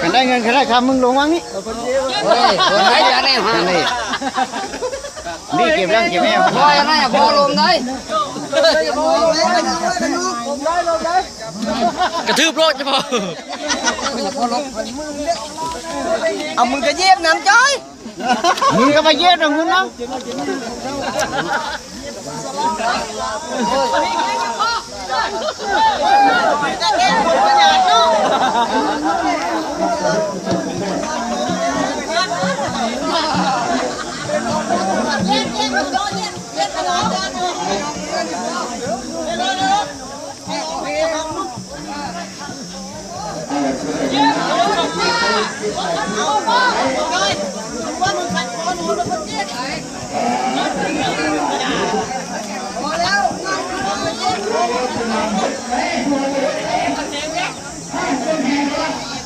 กันได้เงินกันได้คำมึงลงวังนี่คนไหนจะได้มานี่นี่เก็บยังเก็บแม่พอยังไงพอลงได้กระทืบรถจะพอเอามึงก็เย็บน้ำจ้อยมึงก็ไปเย็บตรงนู้นนะเ